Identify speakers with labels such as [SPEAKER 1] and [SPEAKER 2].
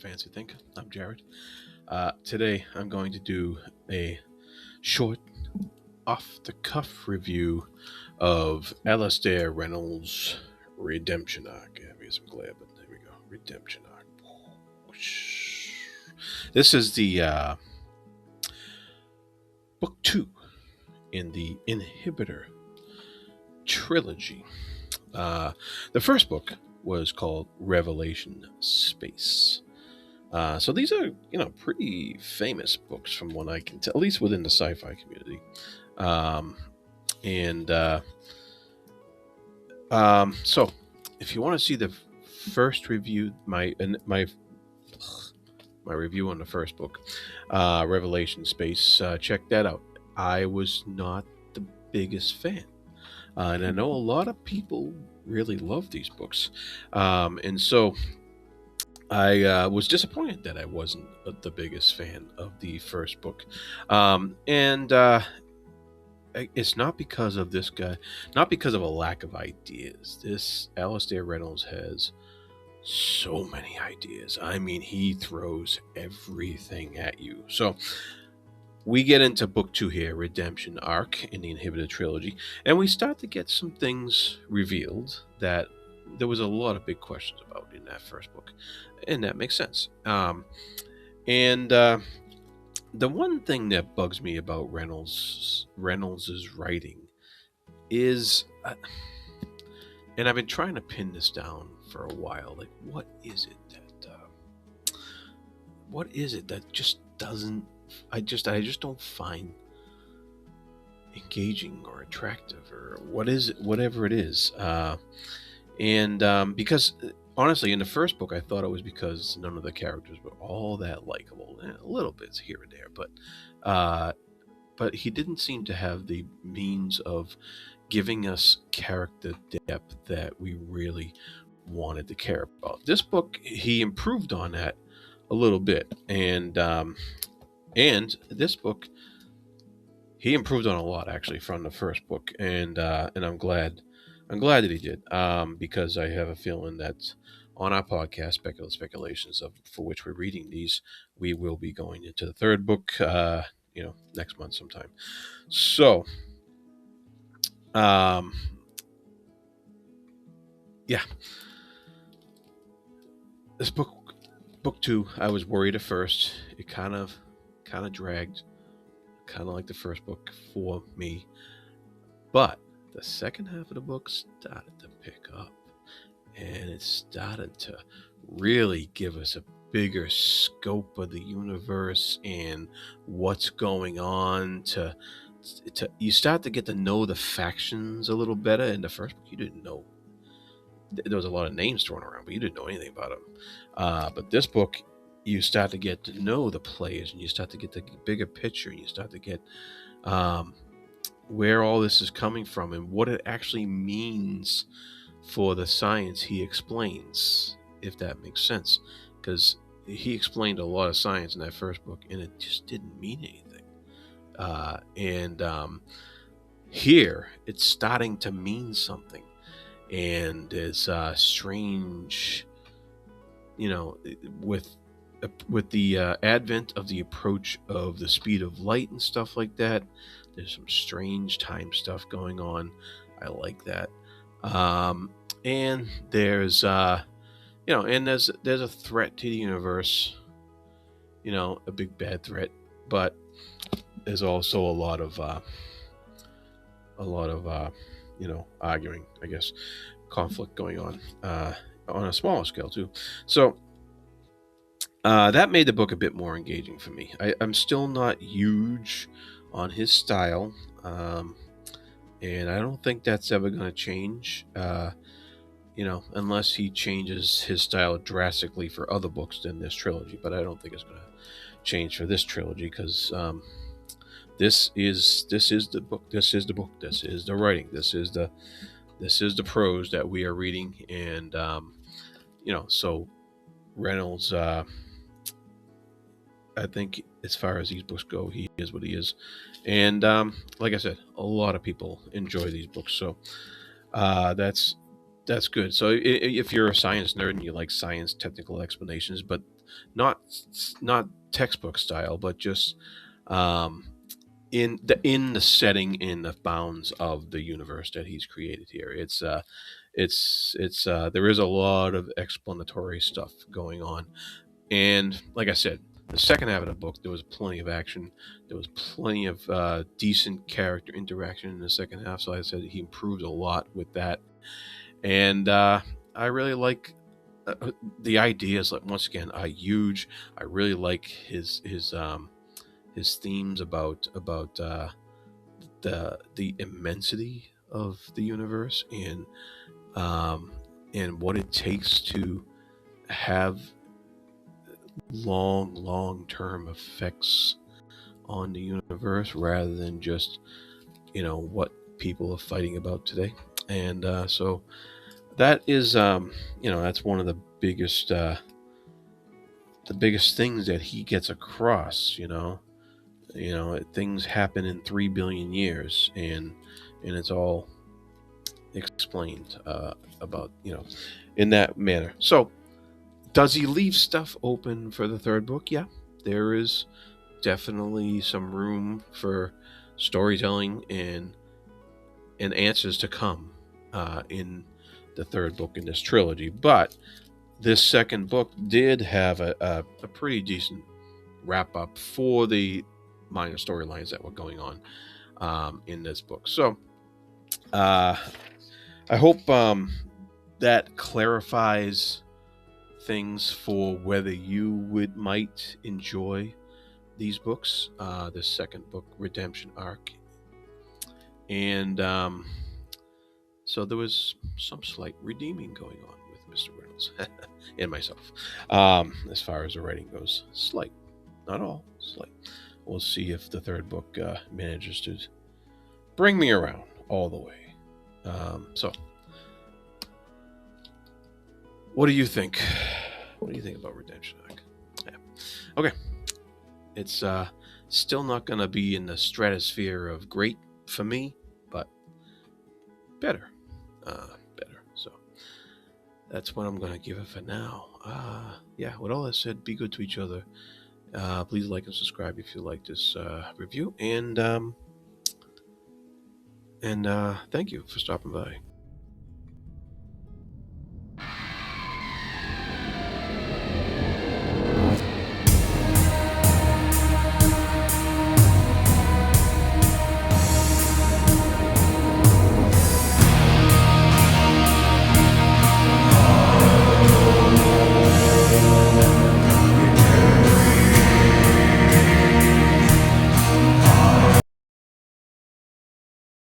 [SPEAKER 1] Fancy Think. I'm Jared. Today I'm going to do a short, off-the-cuff review of Alastair Reynolds' Redemption Arc. Yeah, we have some glare, but there we go. Redemption Arc. This is the book 2 in the Inhibitor Trilogy. The first book was called Revelation Space. So these are, pretty famous books from what I can tell, at least within the sci-fi community. So if you want to see the first review, my review on the first book, Revelation Space, check that out. I was not the biggest fan. And I know a lot of people really love these books. And so I was disappointed that I wasn't the biggest fan of the first book. It's not because of this guy, not because of a lack of ideas. This Alastair Reynolds has so many ideas. I mean, he throws everything at you. So we get into book 2 here, Redemption Arc in the Inhibitor Trilogy, and we start to get some things revealed that there was a lot of big questions about in that first book, and that makes sense. The one thing that bugs me about Reynolds's writing is, and I've been trying to pin this down for a while, like what is it that just doesn't, I just don't find engaging or attractive, or what is it, whatever it is. Because honestly, in the first book, I thought it was because none of the characters were all that likable, and a little bits here and there, but he didn't seem to have the means of giving us character depth that we really wanted to care about. This book, he improved on that a little bit, and this book, he improved on a lot actually from the first book, and I'm glad that he did, because I have a feeling that on our podcast, Speculative Speculations, for which we're reading these, we will be going into the third book, next month sometime. So, yeah, this book 2, I was worried at first. It kind of dragged, kind of like the first book for me, but the second half of the book started to pick up, and it started to really give us a bigger scope of the universe and what's going on. You start to get to know the factions a little better. In the first book, you didn't know. There was a lot of names thrown around, but you didn't know anything about them. But this book, you start to get to know the players, and you start to get the bigger picture, and you start to get where all this is coming from and what it actually means for the science he explains, if that makes sense. Because he explained a lot of science in that first book, and it just didn't mean anything. Here, it's starting to mean something. And there's strange, with the advent of the approach of the speed of light and stuff like that, there's some strange time stuff going on. I like that. And there's there's a threat to the universe, a big bad threat, but there's also a lot of arguing, I guess, conflict going on a smaller scale too. So that made the book a bit more engaging for me. I'm still not huge on his style, and I don't think that's ever going to change, unless he changes his style drastically for other books than this trilogy. But I don't think it's going to change for this trilogy, because this is the book. This is the book. This is the writing. This is the prose that we are reading, and so Reynolds, I think as far as these books go, he is what he is, and like I said, a lot of people enjoy these books, so that's good. So if you're a science nerd and you like science technical explanations, but not not textbook style, but just um, in the setting, in the bounds of the universe that he's created here. It's there is a lot of explanatory stuff going on, and like I said, the second half of the book, there was plenty of action. There was plenty of decent character interaction in the second half. So like I said, he improved a lot with that, and I really like the ideas. Like, once again, are huge. I really like his themes about the immensity of the universe, um, and what it takes to have long term effects on the universe, rather than just what people are fighting about today. And so that is that's one of the biggest things that he gets across. Things happen in 3 billion years, and it's all explained about in that manner. So does he leave stuff open for the third book? Yeah, there is definitely some room for storytelling and answers to come in the third book in this trilogy. But this second book did have a pretty decent wrap up for the minor storylines that were going on in this book. So uh, I hope that clarifies things for whether you might enjoy these books, the second book, Redemption Arc. And so there was some slight redeeming going on with Mr. Reynolds and myself, as far as the writing goes. Slight, not all, slight. We'll see if the third book manages to bring me around all the way. So, what do you think? What do you think about Redemption Arc? Yeah. Okay. It's still not going to be in the stratosphere of great for me, but better. Better. So that's what I'm going to give it for now. Yeah, with all that said, be good to each other. Please like and subscribe if you like this review. And thank you for stopping by.